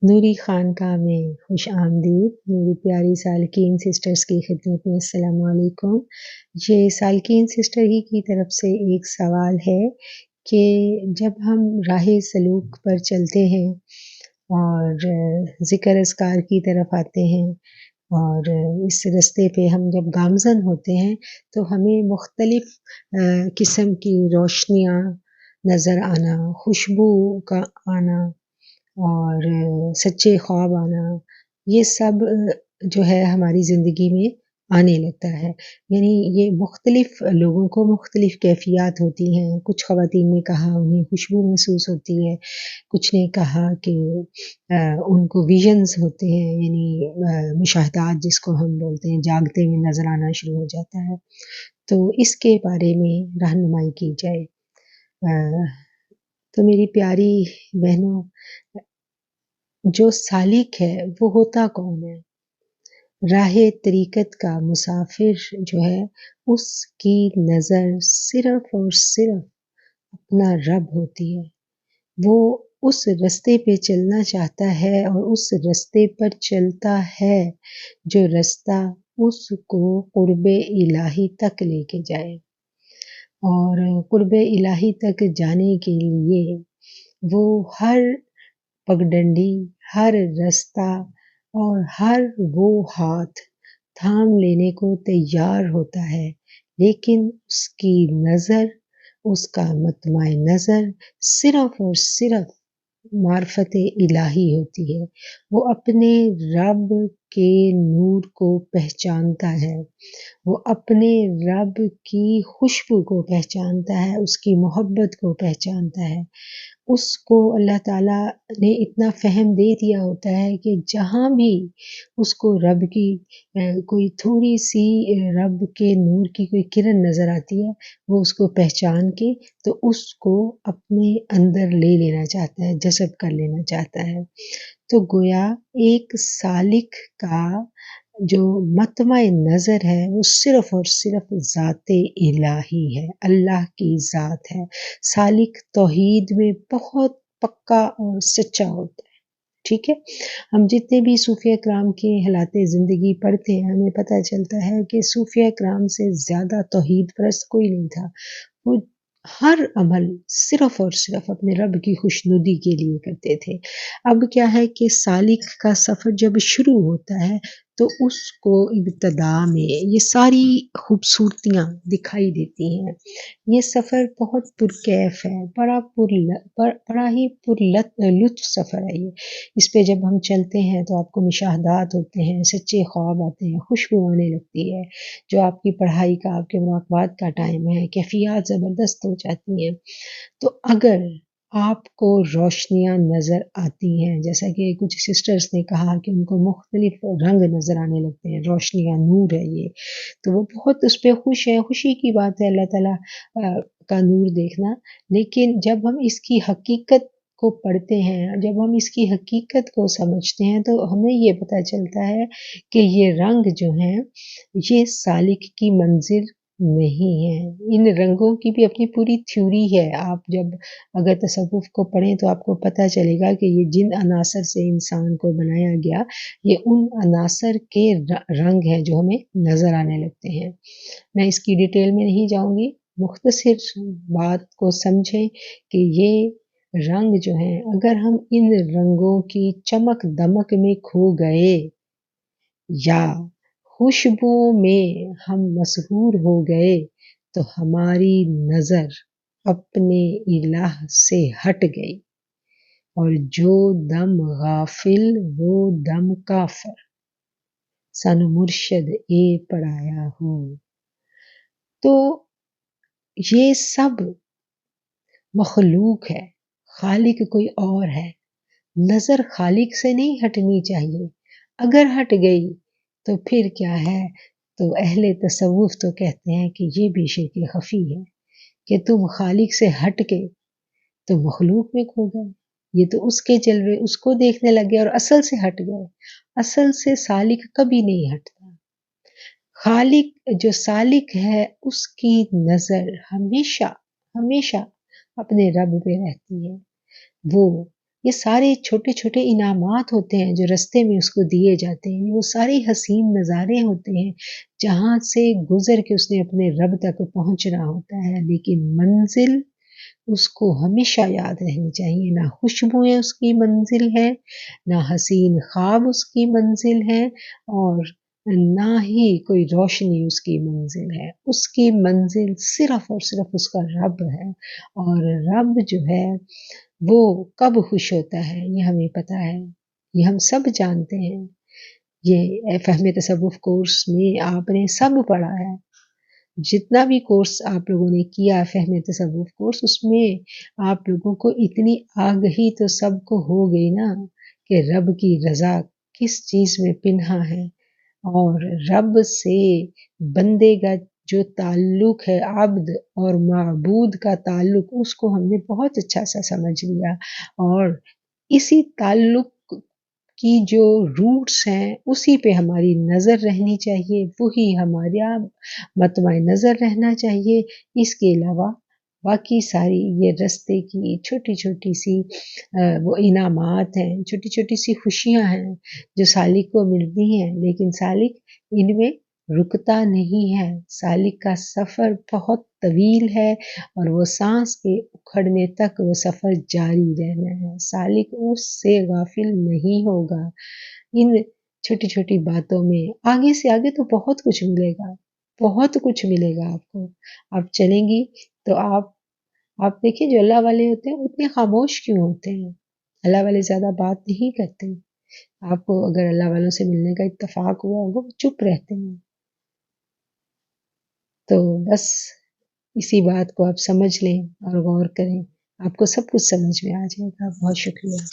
نوری خانقاہ میں خوش آمدید میری پیاری سالکین سسٹرز کی خدمت میں السلام علیکم۔ یہ سالکین سسٹر ہی کی طرف سے ایک سوال ہے کہ جب ہم راہ سلوک پر چلتے ہیں اور ذکر اذکار کی طرف آتے ہیں اور اس رستے پہ ہم جب گامزن ہوتے ہیں تو ہمیں مختلف قسم کی روشنیاں نظر آنا، خوشبو کا آنا اور سچے خواب آنا، یہ سب جو ہے ہماری زندگی میں آنے لگتا ہے۔ یعنی یہ مختلف لوگوں کو مختلف کیفیات ہوتی ہیں۔ کچھ خواتین نے کہا انہیں خوشبو محسوس ہوتی ہے، کچھ نے کہا کہ ان کو ویژنز ہوتے ہیں، یعنی مشاہدات جس کو ہم بولتے ہیں، جاگتے ہوئے نظر آنا شروع ہو جاتا ہے۔ تو اس کے بارے میں رہنمائی کی جائے۔ تو میری پیاری بہنوں، جو سالک ہے وہ ہوتا کون ہے؟ راہ طریقت کا مسافر جو ہے اس کی نظر صرف اور صرف اپنا رب ہوتی ہے۔ وہ اس رستے پہ چلنا چاہتا ہے اور اس رستے پر چلتا ہے جو رستہ اس کو قرب الہی تک لے کے جائے۔ اور قرب الہی تک جانے کے لیے وہ ہر پگڈنڈی، ہر رستہ اور ہر وہ ہاتھ تھام لینے کو تیار ہوتا ہے، لیکن اس کی نظر، اس کا مطمع نظر صرف اور صرف معرفت الہی ہوتی ہے۔ وہ اپنے رب کے نور کو پہچانتا ہے، وہ اپنے رب کی خوشبو کو پہچانتا ہے، اس کی محبت کو پہچانتا ہے۔ اس کو اللہ تعالیٰ نے اتنا فہم دے دیا ہوتا ہے کہ جہاں بھی اس کو رب کی کوئی تھوڑی سی رب کے نور کی کوئی کرن نظر آتی ہے، وہ اس کو پہچان کے تو اس کو اپنے اندر لے لینا چاہتا ہے، جذب کر لینا چاہتا ہے۔ تو گویا ایک سالک کا جو مطمع نظر ہے وہ صرف اور صرف ذات الہی ہے، اللہ کی ذات ہے۔ سالک توحید میں بہت پکا اور سچا ہوتا ہے، ٹھیک ہے۔ ہم جتنے بھی صوفیہ کرام کے حالات زندگی پڑھتے ہیں ہمیں پتہ چلتا ہے کہ صوفیہ کرام سے زیادہ توحید پرست کوئی نہیں تھا۔ وہ ہر عمل صرف اور صرف اپنے رب کی خوشنودی کے لیے کرتے تھے۔ اب کیا ہے کہ سالک کا سفر جب شروع ہوتا ہے تو اس کو ابتدا میں یہ ساری خوبصورتیاں دکھائی دیتی ہیں۔ یہ سفر بہت پرکیف ہے، بڑا ہی لطف سفر ہے یہ۔ اس پہ جب ہم چلتے ہیں تو آپ کو مشاہدات ہوتے ہیں، سچے خواب آتے ہیں، خوشبو آنے لگتی ہے۔ جو آپ کی پڑھائی کا، آپ کے مراقبات کا ٹائم ہے، کیفیات زبردست ہو جاتی ہیں۔ تو اگر آپ کو روشنیاں نظر آتی ہیں، جیسا کہ کچھ سسٹرز نے کہا کہ ان کو مختلف رنگ نظر آنے لگتے ہیں، روشنیاں، نور ہے یہ، تو وہ بہت اس پہ خوش ہیں۔ خوشی کی بات ہے اللہ تعالیٰ کا نور دیکھنا، لیکن جب ہم اس کی حقیقت کو پڑھتے ہیں، جب ہم اس کی حقیقت کو سمجھتے ہیں تو ہمیں یہ پتہ چلتا ہے کہ یہ رنگ جو ہیں یہ سالک کی منزل نہیں ہے۔ ان رنگوں کی بھی اپنی پوری تھیوری ہے۔ آپ جب اگر تصوف کو پڑھیں تو آپ کو پتہ چلے گا کہ یہ جن عناصر سے انسان کو بنایا گیا، یہ ان عناصر کے رنگ ہیں جو ہمیں نظر آنے لگتے ہیں۔ میں اس کی ڈیٹیل میں نہیں جاؤں گی، مختصر بات کو سمجھیں کہ یہ رنگ جو ہیں اگر ہم ان رنگوں کی چمک دمک میں کھو گئے یا خوشبو میں ہم مسحور ہو گئے تو ہماری نظر اپنے الہ سے ہٹ گئی، اور جو دم غافل وہ دم کافر، سن مرشد اے پڑھایا ہو۔ تو یہ سب مخلوق ہے، خالق کوئی اور ہے۔ نظر خالق سے نہیں ہٹنی چاہیے، اگر ہٹ گئی تو پھر کیا ہے، تو اہل تصوف تو کہتے ہیں کہ یہ بھی شرک خفی ہے کہ تم خالق سے ہٹ کے تو مخلوق میں کھو گئے، یہ تو اس کے جلوے اس کو دیکھنے لگے اور اصل سے ہٹ گئے۔ اصل سے سالک کبھی نہیں ہٹتا۔ خالق جو سالک ہے اس کی نظر ہمیشہ ہمیشہ اپنے رب پہ رہتی ہے۔ وہ یہ سارے چھوٹے-چھوٹے انعامات ہوتے ہیں جو راستے میں اس کو دیے جاتے ہیں، وہ سارے حسین نظارے ہوتے ہیں جہاں سے گزر کے اس نے اپنے رب تک پہنچنا ہوتا ہے، لیکن منزل اس کو ہمیشہ یاد رہنی چاہیے، نہ خوشبوئیں اس کی منزل ہے، نہ حسین خواب اس کی منزل ہے، اور نہ ہی کوئی روشنی اس کی منزل ہے۔ اس کی منزل صرف اور صرف اس کا رب ہے، اور رب جو ہے وہ کب خوش ہوتا ہے یہ ہمیں پتہ ہے، یہ ہم سب جانتے ہیں۔ یہ فہم تصوف کورس میں آپ نے سب پڑھا ہے، جتنا بھی کورس آپ لوگوں نے کیا فہم تصوف کورس، اس میں آپ لوگوں کو اتنی آگہی تو سب کو ہو گئی نا کہ رب کی رضا کس چیز میں پنہا ہے، اور رب سے بندے کا جو تعلق ہے، عبد اور معبود کا تعلق، اس کو ہم نے بہت اچھا سا سمجھ لیا، اور اسی تعلق کی جو روٹس ہیں اسی پہ ہماری نظر رہنی چاہیے، وہی ہمارا مطمع نظر رہنا چاہیے۔ اس کے علاوہ باقی ساری یہ رستے کی چھوٹی چھوٹی سی وہ انعامات ہیں، چھوٹی چھوٹی سی خوشیاں ہیں جو سالک کو ملتی ہیں، لیکن سالک ان میں رکتا نہیں ہے۔ سالک کا سفر بہت طویل ہے، اور وہ سانس کے اکھڑنے تک وہ سفر جاری رہنا ہے۔ سالک اس سے غافل نہیں ہوگا۔ ان چھوٹی چھوٹی باتوں میں آگے سے آگے تو بہت کچھ ملے گا، بہت کچھ ملے گا آپ کو۔ آپ چلیں گی تو آپ دیکھیں جو اللہ والے ہوتے ہیں اتنے خاموش کیوں ہوتے ہیں؟ اللہ والے زیادہ بات نہیں کرتے۔ آپ کو اگر اللہ والوں سے ملنے کا اتفاق ہوا ہوگا وہ چپ رہتے ہیں۔ تو بس اسی بات کو آپ سمجھ لیں اور غور کریں، آپ کو سب کچھ سمجھ میں آ جائے گا۔ بہت شکریہ۔